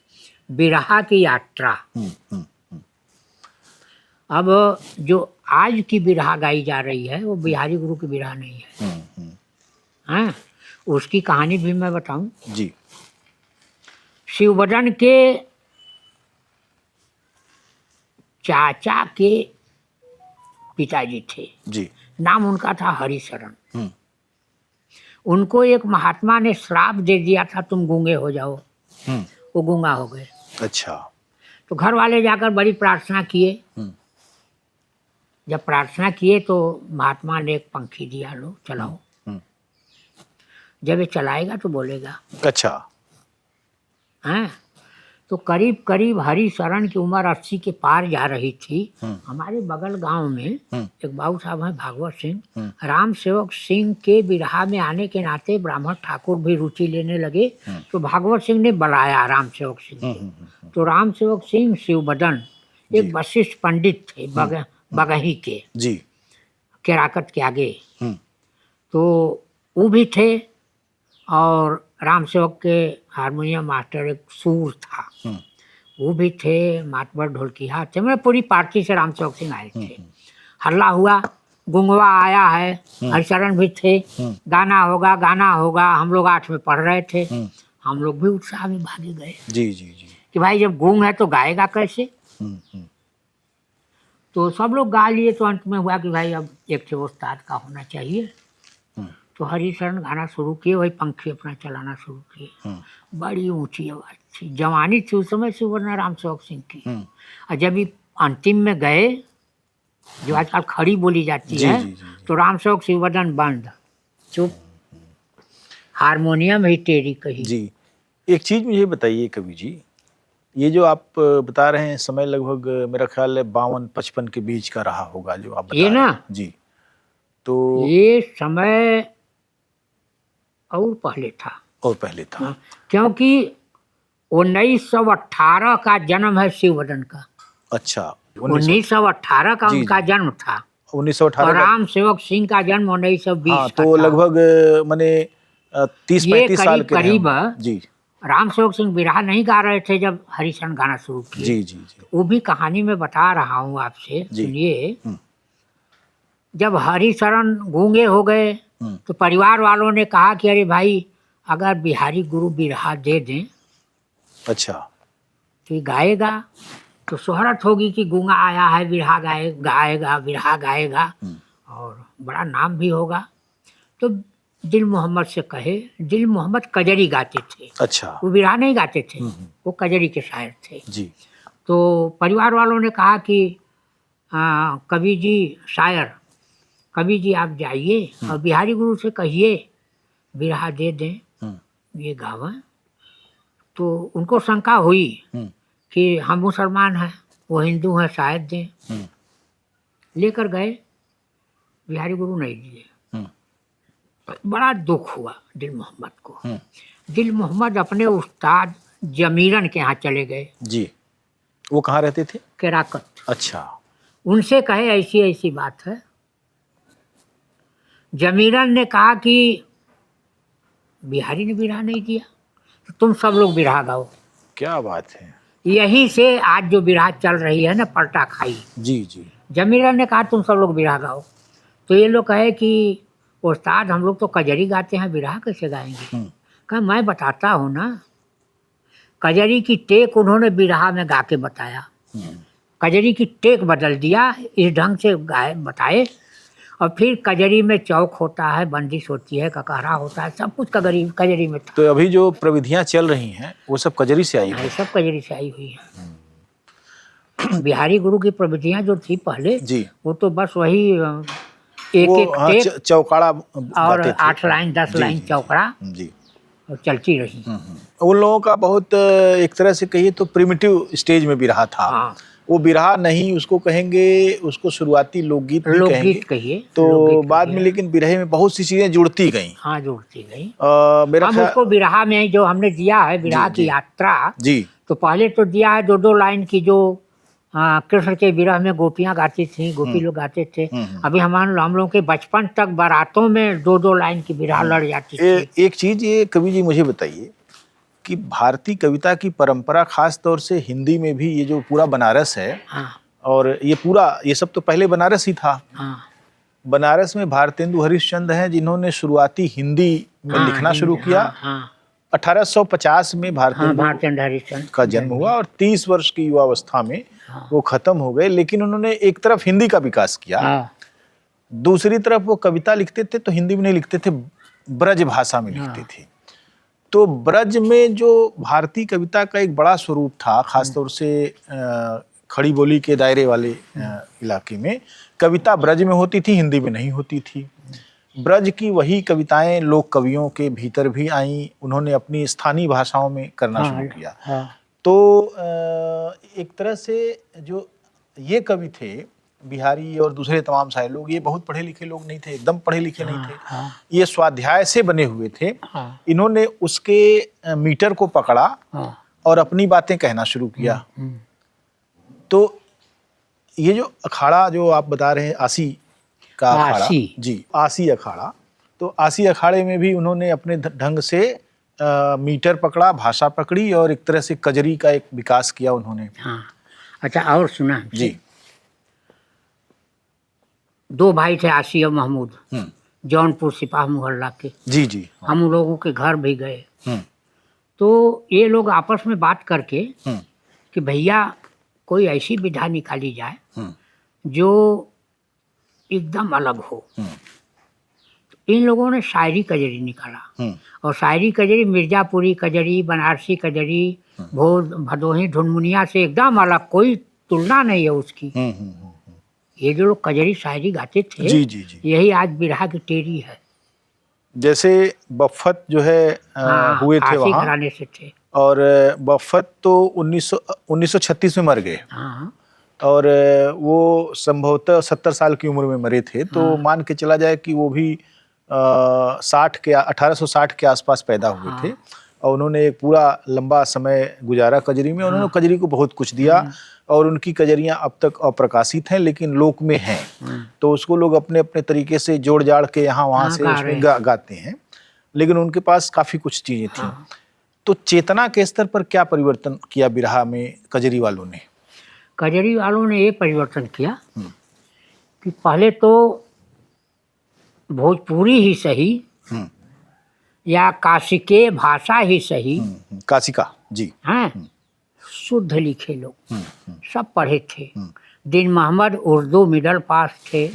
बिरहा की यात्रा। हम्म, हम्म, अब जो आज की बिरहा गाई जा रही है वो बिहारी गुरु की बिरहा नहीं है, हम्म, हम्म, हाँ? उसकी कहानी भी मैं बताऊं। जी, शिवबदन के चाचा के पिताजी थे, जी, नाम उनका था हरिशरण। हम्म, उनको एक महात्मा ने श्राप दे दिया था, तुम गूंगे हो जाओ। हम्म, वो गूंगा हो गए। अच्छा, तो घर वाले जाकर बड़ी प्रार्थना किए। हम्म, जब प्रार्थना किए तो महात्मा ने एक पंखी दिया, लो चलाओ। हम्म, जब ये चलाएगा तो बोलेगा, अच्छा, हैं? तो करीब करीब हरिशरण की उम्र 80 के पार जा रही थी। हमारे बगल गांव में एक बाबू साहब हैं भागवत सिंह, राम सेवक सिंह के बिरहा में आने के नाते ब्राह्मण ठाकुर भी रुचि लेने लगे। तो भागवत सिंह ने बुलाया राम सेवक सिंह को। तो राम सेवक सिंह शिवबदन एक वशिष्ठ पंडित थे, बगही के, जी, केराकत के आगे। हम्म, तो वो भी थे, और राम सेवक के हारमोनियम मास्टर एक सूर था, वो भी थे, मातबर ढोलकिया थे। मैं पूरी पार्टी से राम सेवक सिंह आए थे। हल्ला हुआ, गुंगवा आया है, हरिशरण भी थे, गाना होगा गाना होगा। हम लोग 8 में पढ़ रहे थे, हम लोग भी उत्साह में भागे गए जी, जी, जी, कि भाई जब गूंग है तो गाएगा कैसे। हम्म, हम्म, तो सब लोग गा लिए। तो अंत में हुआ कि भाई अब एक ठे उस्ताद का होना चाहिए। तो हरिशरण गाना शुरू किए, वही पंखी अपना चलाना शुरू किए। बड़ी ऊंची आवाज थी, जवानी थी उस समय सुवर्ण राम सेवक सिंह की। और जब ये अंतिम में गए, जो आजकल खड़ी बोली जाती जी, है, जी, जी, तो राम सेवक शिवबदन बंद, चुप, हारमोनियम ही टेरी कही। जी। एक चीज मुझे बताइए कवि जी, ये जो आप बता रहे हैं समय लगभग मेरा ख्याल है 52-55 के बीच का रहा होगा जो आप बता ये रहे ना, हैं जी। तो ये समय और पहले था, और पहले था, क्योंकि 1918 का जन्म है शिवबदन का। अच्छा, 1918 का जी, उनका जी, जन्म था, 1918 और का, राम सेवक सिंह का जन्म 1920 हाँ, का तो था। लगभग माने 30-35 साल करीब के रहे करीब होंगे। जी, राम सेवक सिंह बिरहा नहीं गा रहे थे जब हरिशरण गाना शुरू किए। जी, जी, जी, वो भी कहानी में बता रहा हूँ आपसे, जी। सुनिए। जब हरिशरण गूंगे हो गए तो परिवार वालों ने कहा कि अरे भाई, अगर बिहारी गुरु बिरहा दे दें अच्छा, तो ये गाएगा, तो शोहरत होगी कि गूंगा आया है, बिरहा गाएगा, बिरहा गाएगा, और बड़ा नाम भी होगा। तो दिल मोहम्मद से कहे, दिल मोहम्मद कजरी गाते थे, अच्छा, वो बिरहा नहीं गाते थे, वो कजरी के शायर थे। जी, तो परिवार वालों ने कहा कि कवि जी, शायर कवि जी आप जाइए और बिहारी गुरु से कहिए बिरहा दे दें, ये गावें। तो उनको शंका हुई कि हम मुसलमान हैं, वो हिंदू हैं, शायद दें। लेकर गए, बिहारी गुरु नहीं दिए। बड़ा दुख हुआ दिल मोहम्मद को। दिल मोहम्मद अपने उस्ताद जमीरन के यहाँ चले गए। जी, वो कहाँ रहते थे? केराकत। अच्छा। उनसे कहे ऐसी ऐसी बात है। जमीरन ने कहा कि बिहारी ने बिरहा नहीं दिया तो तुम सब लोग बिरहा गाओ। क्या बात है। यहीं से आज जो बिरहा चल रही है ना, पलटा खाई। जी जी। जमीरन ने कहा तुम सब लोग बिरहा गाओ। तो ये लोग कहे कि उस्ताद हम लोग तो कजरी गाते हैं, बिरहा कैसे गाएंगे? कहा मैं बताता हूँ ना। कजरी की टेक उन्होंने बिरहा में गा के बताया। कजरी की टेक बदल दिया, इस ढंग से गाए बताए। और फिर कजरी में चौक होता है, बंदिश होती है, ककहरा होता है, सब कुछ कजरी में था। तो अभी जो प्रविधियां चल रही हैं वो सब कजरी से आई ये सब कजरी से आई हुई है। बिहारी गुरु की प्रविधियां जो थी पहले जी, वो तो बस वही एक वो एक टेक चौकाड़ा और गाते थे। 8 लाइन 10 जी, लाइन जी, चौकड़ा जी। और चलती रही। उन लोगों का बहुत एक तरह से कहिए तो प्रिमिटिव स्टेज में बिरहा था। हाँ, वो बिरहा नहीं उसको कहेंगे, उसको शुरुआती लोकगीत भी कहेंगे। लोकगीत कहिए। तो लोकगीत बाद कहिए। में लेकिन बिरहे में बहुत सी चीजें जुड़ती गईं। हाँ, जुड़ती गई। मेरा हम ख्याल उसको बिरहा में जो हमने दिया है, बिरहा जी, की जी। यात्रा, जी तो पहले तो दिया है 2-2 लाइन की, जो कृष्ण के विरह में गोपियां गाती थी, गोपी लोग गाते थे। अभी हम लोगों के बचपन तक बारातों में 2-2 लाइन की बिरहा लड़ जाती थी। एक चीज ये कवि जी मुझे बताइए कि भारतीय कविता की परंपरा खास तौर से हिंदी में भी ये जो पूरा बनारस है, हाँ, और ये सब तो पहले बनारस ही था। हाँ, बनारस में भारतेंदु हरिश्चंद्र हैं जिन्होंने शुरुआती हिंदी में हाँ, लिखना शुरू हिंदी, किया। हाँ, 1850 में हाँ, भारतेंदु भारतेंदु हरिश्चंद्र का जन्म हुआ और 30 वर्ष की युवावस्था में वो खत्म हो गए। लेकिन उन्होंने एक तरफ हिंदी का विकास किया, हाँ, दूसरी तरफ वो कविता लिखते थे तो हिंदी में नहीं लिखते थे, ब्रज भाषा में लिखते थे। तो ब्रज में जो भारतीय कविता का एक बड़ा स्वरूप था, खासतौर से खड़ी बोली के दायरे वाले इलाके में कविता ब्रज में होती थी, हिंदी में नहीं होती थी। ब्रज की वही कविताएं लोक कवियों के भीतर भी आईं, उन्होंने अपनी स्थानीय भाषाओं में करना शुरू किया। तो एक तरह से जो ये कवि थे बिहारी और दूसरे तमाम सारे लोग, ये बहुत पढ़े लिखे लोग नहीं थे, एकदम पढ़े लिखे नहीं थे। ये स्वाध्याय से बने हुए थे। इन्होंने उसके मीटर को पकड़ा और अपनी बातें कहना शुरू किया। तो ये जो अखाड़ा जो आप बता रहे हैं, आसी का अखाड़ा, जी आसी अखाड़ा, तो आसी अखाड़े में भी उन्होंने अपने ढंग से मीटर पकड़ा, भाषा पकड़ी और एक तरह से कजरी का एक विकास किया उन्होंने। हाँ। अच्छा, और सुना जी। 2 भाई थे, आसी और महमूद, जौनपुर सिपाह मोहल्ला के। जी जी। हम उन लोगों के घर भी गए। तो ये लोग आपस में बात करके कि भैया कोई ऐसी विधा निकाली जाए जो एकदम अलग हो। तो इन लोगों ने शायरी कजरी निकाला। और शायरी कजरी मिर्जापुरी कजरी, बनारसी कजरी, भदोही ढुनमुनिया से एकदम अलग, कोई तुलना नहीं है उसकी। ये जो लोग कजरी शायरी गाते थे, जी जी जी, यही आज बिरहा की टेरी है। जैसे बफ़त जो है हुए थे वहाँ, घराने से थे। और बफ़त तो 1936 में मर गए। हाँ। और वो संभवतः 70 साल की उम्र में मरे थे। तो मान के चला जाए कि वो भी 1860 के आसपास पैदा हुए थे। और उन्होंने एक पूरा लंबा समय गुजारा कजरी में। उन्होंने कजरी को बहुत कुछ दिया और उनकी कजरियां अब तक अप्रकाशित हैं, लेकिन लोक में हैं। तो उसको लोग अपने अपने तरीके से जोड़ जाड़ के यहाँ वहाँ से उसमें गाते हैं, लेकिन उनके पास काफ़ी कुछ चीज़ें थी। तो चेतना के स्तर पर क्या परिवर्तन किया बिरहा में कजरी वालों ने? कजरी वालों ने ये परिवर्तन किया कि पहले तो भोजपुरी ही सही या काशिके भाषा ही सही, काशिका जी, हाँ, शुद्ध लिखे लोग सब पढ़े थे। दिन मोहम्मद उर्दू मिडल पास थे,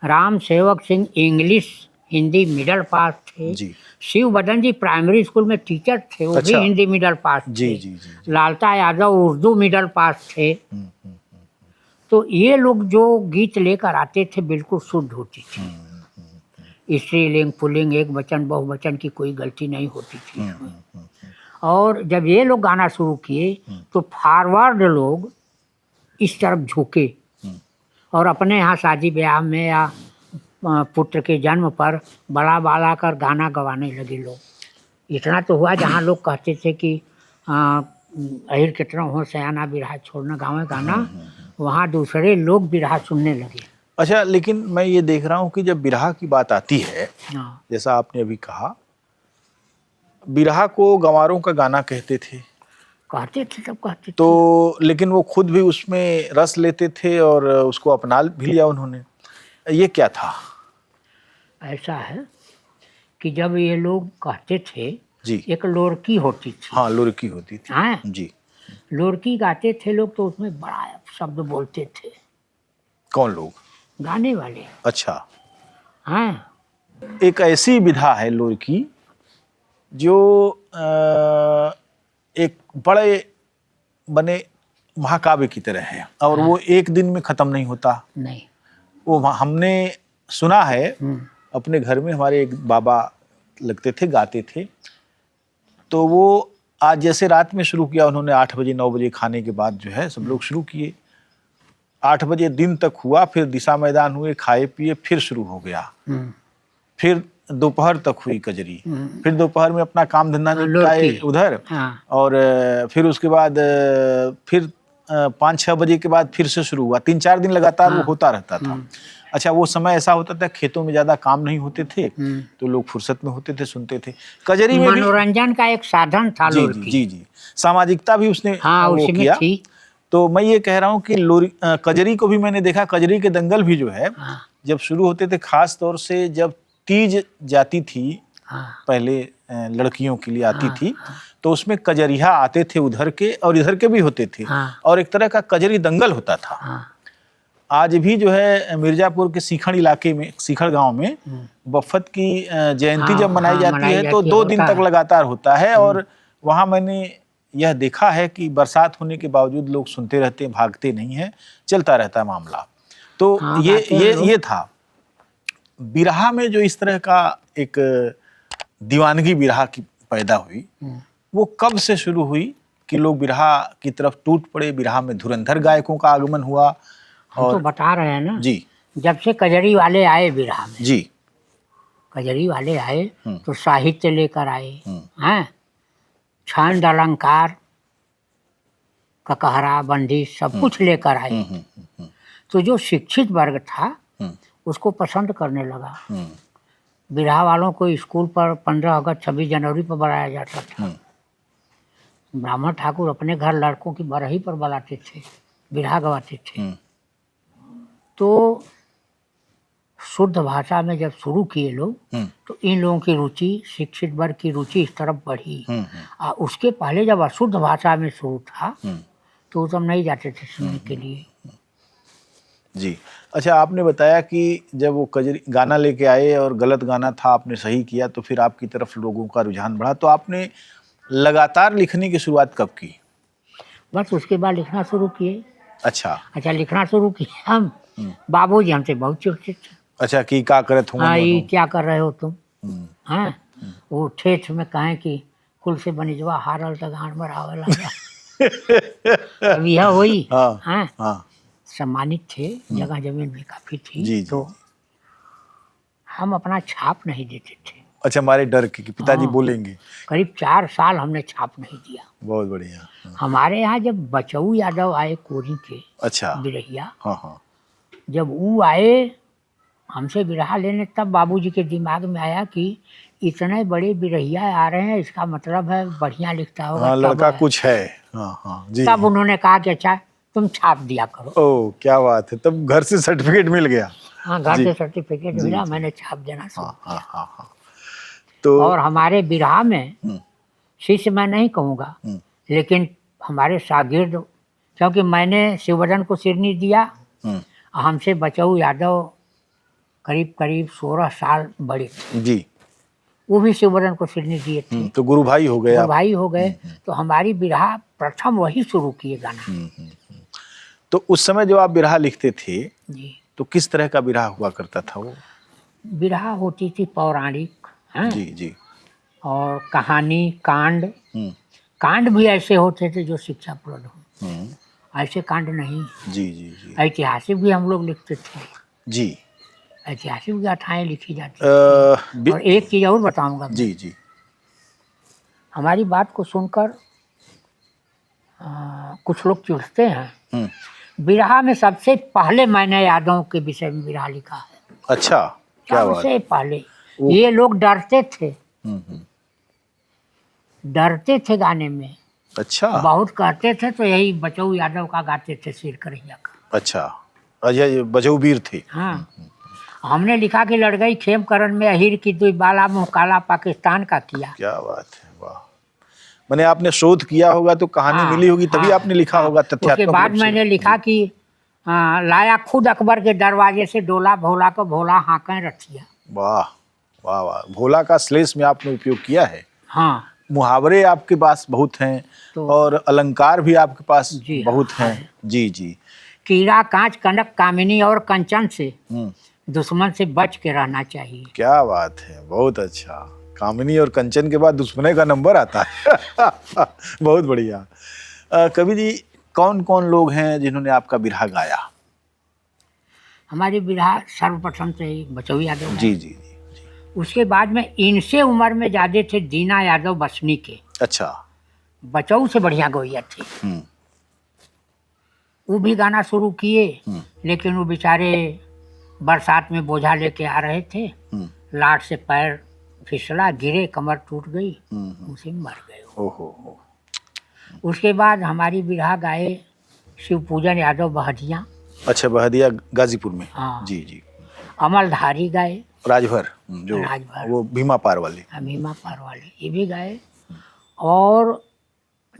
राम सेवक सिंह इंग्लिश हिंदी मिडल पास थे, शिव बदन जी प्राइमरी स्कूल में टीचर थे, वो भी हिंदी मिडल पास थे, लालता यादव उर्दू मिडल पास थे। तो ये लोग जो गीत लेकर आते थे बिल्कुल शुद्ध होती थी। स्त्रीलिंग पुल्लिंग एक वचन बहुवचन की कोई गलती नहीं होती थी। और जब ये लोग गाना शुरू किए तो फॉरवर्ड लोग इस तरफ झुके और अपने यहाँ शादी ब्याह में या पुत्र के जन्म पर बड़ा बाला कर गाना गवाने लगे लोग। इतना तो हुआ जहाँ लोग कहते थे कि अहिर कितना हो सयाना बिरहा छोड़ना गाँव गाना, वहाँ दूसरे लोग बिरहा सुनने लगे। अच्छा, लेकिन मैं ये देख रहा हूँ कि जब बिरहा की बात आती है, हाँ, जैसा आपने अभी कहा, बिरहा को गंवारों का गाना कहते थे, कहते थे सब कहते थे। तो लेकिन वो खुद भी उसमें रस लेते थे और उसको अपना भी लिया उन्होंने। ये क्या था? ऐसा है कि जब ये लोग कहते थे, जी। एक लोरकी होती थी। हाँ, लुरकी होती थी। हाँ, जी। लोरकी गाते थे लोग, तो उसमें बड़ा शब्द बोलते थे। कौन लोग? गाने वाले। अच्छा। हाँ, एक ऐसी विधा है लुरकी जो एक बड़े बने महाकाव्य की तरह है, और वो एक दिन में खत्म नहीं होता। नहीं। वो हमने सुना है, अपने घर में हमारे एक बाबा लगते थे, गाते थे, तो वो आज जैसे रात में शुरू किया उन्होंने, 8 बजे 9 बजे खाने के बाद जो है सब लोग शुरू किए, 8 बजे दिन तक हुआ, फिर दिशा मैदान हुए, खाए पिए, फिर शुरू हो गया, फिर दोपहर तक हुई कजरी, फिर दोपहर में अपना काम धंधा निपटाए उधर, और फिर उसके बाद फिर 5-6 बजे के बाद फिर से शुरू हुआ। 3-4 दिन लगातार वो होता रहता था। अच्छा, वो समय ऐसा होता था खेतों में ज्यादा काम नहीं होते थे, तो लोग फुर्सत में होते थे, सुनते थे। कजरी में मनोरंजन का एक साधन था। जी जी जी जी, सामाजिकता भी उसने वो किया। थी। तो मैं ये कह रहा हूँ कि कजरी को भी मैंने देखा, कजरी के दंगल भी जो है जब शुरू होते थे, खास तौर से जब तीज जाती थी, पहले लड़कियों के लिए आती थी, तो उसमें कजरिया आते थे उधर के और इधर के भी होते थे, और एक तरह का कजरी दंगल होता था। आज भी जो है मिर्जापुर के सीखड़ इलाके में, सीखड़ गांव में बफ़त की जयंती जब मनाई जाती है तो 2 दिन तक लगातार होता है, और वहाँ मैंने यह देखा है कि बरसात होने के बावजूद लोग सुनते रहते हैं, भागते नहीं हैं, चलता रहता है मामला। तो ये था बिरहा में जो इस तरह का एक दीवानगी बिरहा की पैदा हुई, वो कब से शुरू हुई कि लोग बिरहा की तरफ टूट पड़े, बिरहा में धुरंधर गायकों का आगमन हुआ? और तो बता रहे हैं ना जी, जब से कजरी वाले आए बिरहा में, जी, कजरी वाले आए तो साहित्य लेकर आए, हैं, छंद अलंकार ककहरा बंदी सब कुछ लेकर आए। तो जो शिक्षित वर्ग था उसको पसंद करने लगा। बिरहा वालों को स्कूल पर 15 अगस्त 26 जनवरी पर बुलाया जाता था। ब्राह्मण ठाकुर अपने घर लड़कों की बरही पर बुलाते थे, बिरहा गवाते थे। तो शुद्ध भाषा में जब शुरू किए लोग, तो इन लोगों की रुचि, शिक्षित वर्ग की रुचि इस तरफ बढ़ी। और उसके पहले जब अशुद्ध भाषा में शुरू था तो वो सब नहीं जाते थे सुनने के लिए। जी। अच्छा, आपने बताया कि जब वो कजरी गाना लेके आए और गलत गाना था, आपने सही किया, तो फिर आपकी तरफ लोगों का रुझान बढ़ा, तो आपने लगातार लिखने की शुरुआत कब की? बस उसके बाद लिखना शुरू किए। अच्छा, लिखना शुरू किए हम। बाबूजी हमसे बहुत चिढ़ते थे। अच्छा, कि क्या करत हूँ? हाँ, ये क्या कर रहे हो तुम? हाँ, वो ठेठ में कहें कि कुल से बनिजवा हारल तक गांड में रावल अब यह हुई। हाँ, सम्मानित थे, जगह जमीन भी काफी थी। जी, तो हम अपना छाप नहीं देते थे। अच्छा, हमारे डर के कि पिताजी बोलेंगे। करीब 4 साल हमने छाप नहीं दिया। बहुत बढ़िया। हमारे यहाँ जब बचऊ यादव आए कोरी के, अच्छा, बिरहिया, हाँ, जब वो आए हमसे बिरहा लेने, तब बाबूजी के दिमाग में आया कि इतने बड़े बिरहिया आ रहे हैं, इसका मतलब है बढ़िया लिखता होगा। लड़का कुछ है। हाँ, जी। तब उन्होंने कहा कि अच्छा तुम छाप दिया करो। ओह, क्या बात है, तब घर से सर्टिफिकेट मिल गया? हाँ, घर से सर्टिफिकेट मिला, मैंने छाप देना शुरू किया। हाँ। तो और हमारे बिरहा में शिष्य मैं नहीं कहूँगा, लेकिन हमारे शागिर्द, क्योंकि मैंने शिववर्धन को सिरनी दिया, हमसे बचऊ यादव करीब 16 साल बड़े थे जी, वो भी शिववर्धन को सिरनी दिए थे। तो गुरु भाई हो गए, गुरु भाई हो गए। तो हमारी बिरहा प्रथम वही शुरू किए गाना। तो उस समय जो आप बिरहा लिखते थे जी, तो किस तरह का बिरहा हुआ करता था वो? बिरहा होती थी पौराणिक, जी जी, और कहानी, कांड भी ऐसे होते थे जो शिक्षाप्रद हो। ऐसे कांड नहीं। जी जी जी ऐतिहासिक भी हम लोग लिखते थे, जी। ऐतिहासिक गाथाएं लिखी जाती अ, थी। और बि- एक चीज और बताऊंगा मैं, जी जी हमारी बात को सुनकर कुछ लोग चिढ़ते हैं। बिरहा में सबसे पहले मैंने यादों के विषय में बिरहा लिखा है, अच्छा, क्या बात। सबसे पहले। वो- ये लोग डरते थे, हम्म। डरते थे गाने में, अच्छा बहुत कहते थे, तो यही बचऊ यादव का गाते थे, सिर करैया का। अच्छा, अजय बजौबीर थे। हाँ, हमने लिखा कि लड़ गई खेमकरण में अहिर की दुई बाला, मुँह काला पाकिस्तान का किया। क्या बात है, वाह। मैंने आपने शोध किया होगा तो कहानी हाँ, मिली होगी, तभी हाँ, आपने लिखा हाँ। होगा उसके तथ्यात्मक बाद रूप से। मैंने लिखा कि लाया खुद अकबर के दरवाजे से डोला, भोला को भोला हाँकें रथिया। वाह वाह वाह, भोला का श्लेष में आपने उपयोग किया है। हाँ, मुहावरे आपके पास बहुत हैं तो और अलंकार भी आपके पास जी बहुत हाँ, हैं। जी जी। कीड़ा कांच कनक कामिनी और कंचन से हम्म, दुश्मन से बच के रहना चाहिए। क्या बात है, बहुत अच्छा। कामिनी और कंचन के बाद दुश्मने का नंबर आता है। बहुत बढ़िया। कवि जी, कौन कौन लोग हैं जिन्होंने आपका बिरहा गाया? हमारी बिरहा सर्वप्रथम से ही बचऊ यादव है। जी जी जी। उसके बाद में इनसे उम्र में ज्यादा थे दीना यादव बसनी के, अच्छा। बचऊ से बढ़िया गौया थे। हम्म वो भी गाना शुरू किए, हम्म लेकिन वो बेचारे बरसात में बोझा लेके आ रहे थे, हम्म लाट से पैर फिसला, गिरे, कमर टूट गई, उसे मर गए। ओहो। उसके बाद हमारी बिरहा गाए शिव पूजन यादव बहदिया। अच्छा, बहदिया गाजीपुर में। हाँ। जी जी। अमलधारी गाए, राजभर, जो राजभर। वो भीमा पार वाले। भीमा पार वाले ये भी गाए। और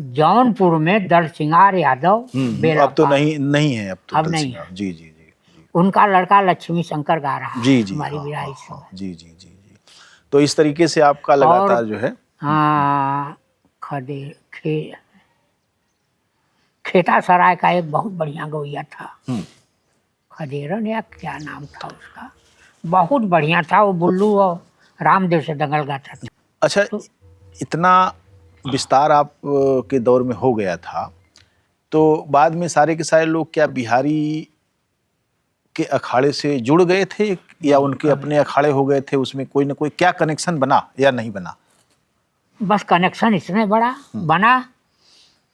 जौनपुर में दलसिंगार यादव बेला अब तो पार, नहीं है, अब तो अब दल नहीं सिंह। है। जी जी जी उनका लड़का लक्ष्मी शंकर गा रहा जी है जी। हमारी हाँ, बिरहा हाँ, इस समय। हाँ, जी जी जी जी। तो इस तरीके से आपका लगातार जो है। हाँ, खेता सराय का एक बहुत बढ़िया गौया था, खदेरन या क्या नाम था उसका, बहुत बढ़िया था। वो बुल्लू और रामदेव से दंगल गाता था। अच्छा, इतना विस्तार आप के दौर में हो गया था, तो बाद में सारे के सारे लोग क्या बिहारी के अखाड़े से जुड़ गए थे या उनके अपने अखाड़े हो गए थे? उसमें कोई ना कोई क्या कनेक्शन बना या नहीं बना? बस कनेक्शन इसमें बड़ा बना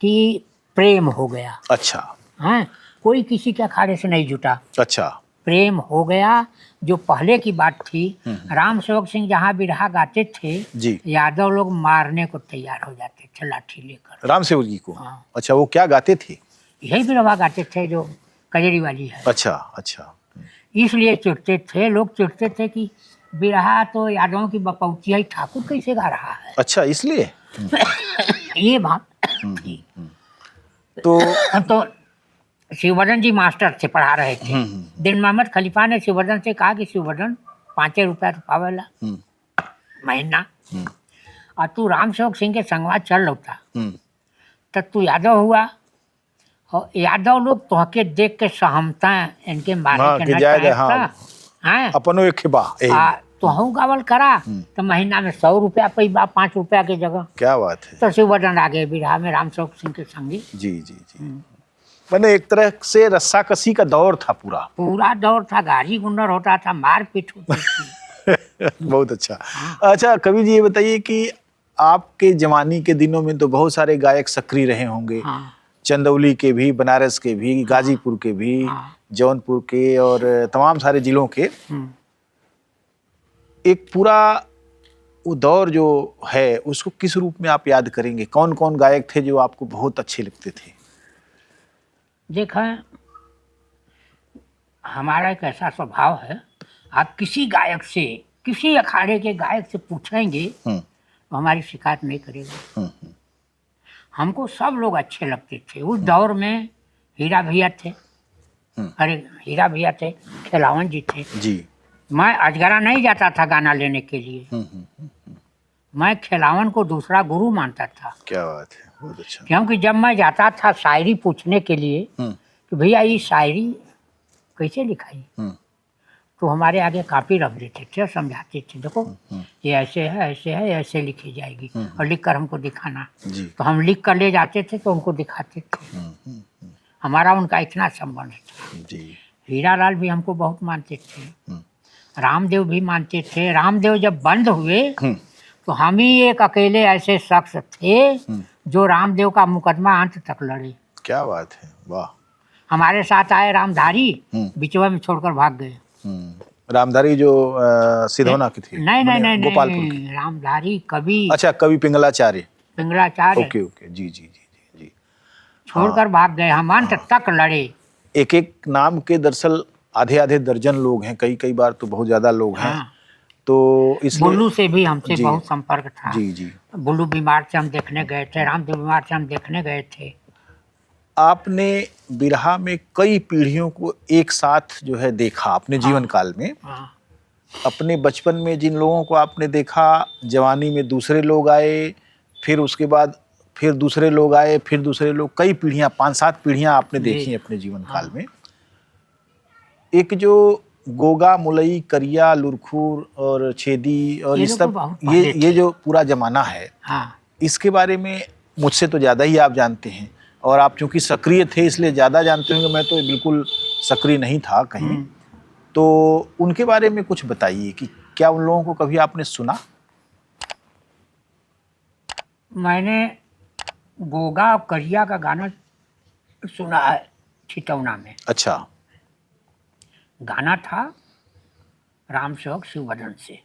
कि प्रेम हो गया। अच्छा हाँ, कोई किसी के अखाड़े से नहीं जुटा, अच्छा। प्रेम हो गया। जो पहले की बात थी, राम सेवक सिंह जहाँ बिरहा गाते थे, जी। यादव लोग मारने को तैयार हो जाते थे लाठी लेकर। राम सेवक जी को? हाँ। अच्छा, वो क्या गाते थे? यही बिरहा गाते थे जो कजरी वाली है। अच्छा अच्छा। इसलिए चिढ़ते थे लोग, चिढ़ते थे कि बिरहा तो यादवों की बपौती है, ठाकुर कैसे गा रहा है। अच्छा, इसलिए। ये बात तो शिववर्धन जी मास्टर थे, पढ़ा रहे थे। दिन मोहम्मद खलीफा ने शिववर्धन से कहा कि शिववर्धन 5 रुपया तो पावेला महीना, और तू राम सेवक सिंह के संगवा चल लौटा, तो तू यादव हुआ, और यादव लोग तोहके देख के सहमता है, इनके मारे हाँ, के कि न जायज है, चाहता हैं, अपनो एक खिबा। तोहू गावल करा, तो महीना में 100 रुपया पैबा, 5 रुपया के जगह। क्या बात है। तो शिववर्धन आ गए बिरहा में राम सेवक सिंह के संगी। जी जी जी। मैंने एक तरह से रस्साकसी का दौर था पूरा। पूरा दौर था, गाड़ी गुंडर होता था, मारपीट होती थी। बहुत अच्छा। अच्छा कवि जी, ये बताइए कि आपके जवानी के दिनों में तो बहुत सारे गायक सक्रिय रहे होंगे। हाँ, चंदौली के भी, बनारस के भी, गाजीपुर के भी, हाँ। जौनपुर के और तमाम सारे जिलों के। एक पूरा वो दौर जो है उसको किस रूप में आप याद करेंगे? कौन कौन गायक थे जो आपको बहुत अच्छे लगते थे? देखें, हमारा एक ऐसा स्वभाव है, आप किसी गायक से, किसी अखाड़े के गायक से पूछेंगे तो हमारी शिकायत नहीं करेगा। हमको सब लोग अच्छे लगते थे। उस दौर में हीरा भैया थे, अरे हीरा भैया थे, खिलावन जी थे। जी। मैं अजगरा नहीं जाता था गाना लेने के लिए, मैं खिलावन को दूसरा गुरु मानता था। क्या बात है, बहुत अच्छा। क्योंकि जब मैं जाता था शायरी पूछने के लिए कि भैया ये शायरी कैसे लिखाई, तो हमारे आगे कॉपी रख देते थे, समझाते थे, देखो ये ऐसे है, ऐसे है, ऐसे लिखी जाएगी, और लिख कर हमको दिखाना। जी। तो हम लिख कर ले जाते थे तो उनको दिखाते थे। हमारा उनका इतना संबंध था। जी। हीरालाल भी हमको बहुत मानते थे, हम्म, रामदेव भी मानते थे। रामदेव जब बंद हुए हम्म, तो हम ही एक अकेले ऐसे शख्स थे जो रामदेव का मुकदमा अंत तक लड़े। क्या बात है, वाह। हमारे साथ आए रामधारी, हम्म। बिचवा में छोड़कर भाग गए। रामधारी जो सिधौना की थी, नहीं नहीं नहीं गोपालपुर की। नहीं, रामधारी कवि अच्छा, कवि पिंगलाचार्य। पिंगलाचार्य ओके ओके, जी जी जी जी जी। छोड़कर भाग गए, हम अंत तक लड़े। एक एक नाम के दरअसल आधे आधे दर्जन लोग हैं, कई कई बार तो बहुत ज्यादा लोग हैं। हाँ, तो इसलिए बुल्लू से भी हमसे जी, बहुत संपर्क था। जी जी। बुल्लू बीमार से हम देखने गए थे, रामदेव बीमार से हम देखने गए थे। आपने बिरहा में कई पीढ़ियों को एक साथ जो है देखा अपने जीवन काल में। हाँ, अपने बचपन में जिन लोगों को आपने देखा, जवानी में दूसरे लोग आए, फिर उसके बाद फिर दूसरे लोग आए, फिर दूसरे लोग, कई पीढ़ियां, 5-7 पीढ़ियां आपने जी। देखी अपने जीवन काल में। एक जो गोगा, मुलई, करिया, लुरखुर और छेदी और ये इस लोग सब, तो बहुत पहले ये जो पूरा जमाना है, हाँ, इसके बारे में मुझसे तो ज़्यादा ही आप जानते हैं, और आप चूंकि सक्रिय थे इसलिए ज़्यादा जानते होंगे। मैं तो बिल्कुल सक्रिय नहीं था कहीं। तो उनके बारे में कुछ बताइए कि क्या उन लोगों को कभी आपने सुना? मैंने गोगा और करिया का गाना सुना है छितौना में। अच्छा। गाना था राम सेवक शिवबदन से,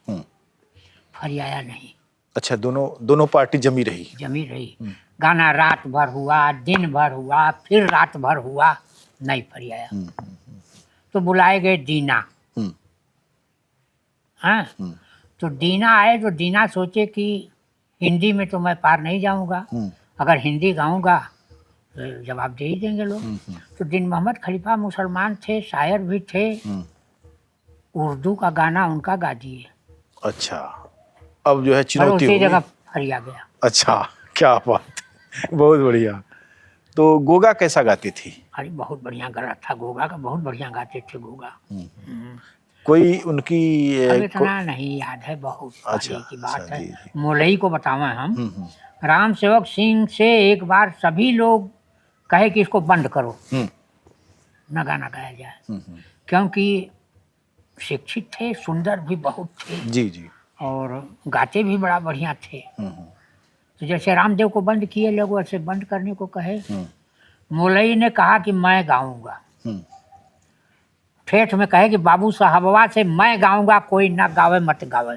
फरियाया नहीं। अच्छा, दोनों पार्टी जमी रही। जमी रही। गाना रात भर हुआ, दिन भर हुआ, फिर रात भर हुआ, नहीं फरियाया। तो बुलाए गए दीना। हम्म, हाँ, तो दीना आए तो दीना सोचे कि हिंदी में तो मैं पार नहीं जाऊंगा, अगर हिंदी गाऊंगा तो जवाब दे ही देंगे लोग। तो दिन मोहम्मद खलीफा मुसलमान थे, शायर भी थे, उर्दू का गाना उनका गा दिए। अच्छा, अब जो है और चुनौती उसी हो जगह गई। फरिया गया। अच्छा, क्या बात, बहुत बढ़िया। तो गोगा कैसा गाती थी? अरे बहुत बढ़िया गा था गोगा का, बहुत बढ़िया गाते थे गोगा। कोई उनकी अब इतना नहीं याद है, बहुत अच्छा, पहले की बात अच्छा, है। जी, जी। मोलई को बतावें हम, राम सेवक सिंह से एक बार सभी लोग कहे कि इसको बंद करो, न गाना गाया जाए, क्योंकि शिक्षित थे, सुंदर भी बहुत थे, जी जी। और गाते भी बड़ा बढ़िया थे। तो जैसे रामदेव को बंद किए लोग, वैसे बंद करने को कहे। मोलई ने कहा कि मैं गाऊंगा, ठेठ में कहे कि बाबू साहबवा से मैं गाऊंगा, कोई ना गावे मत गावे।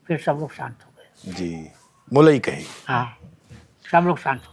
फिर सब लोग शांत हो गए। जी, मुलई कही। हाँ, सब लोग शांत हो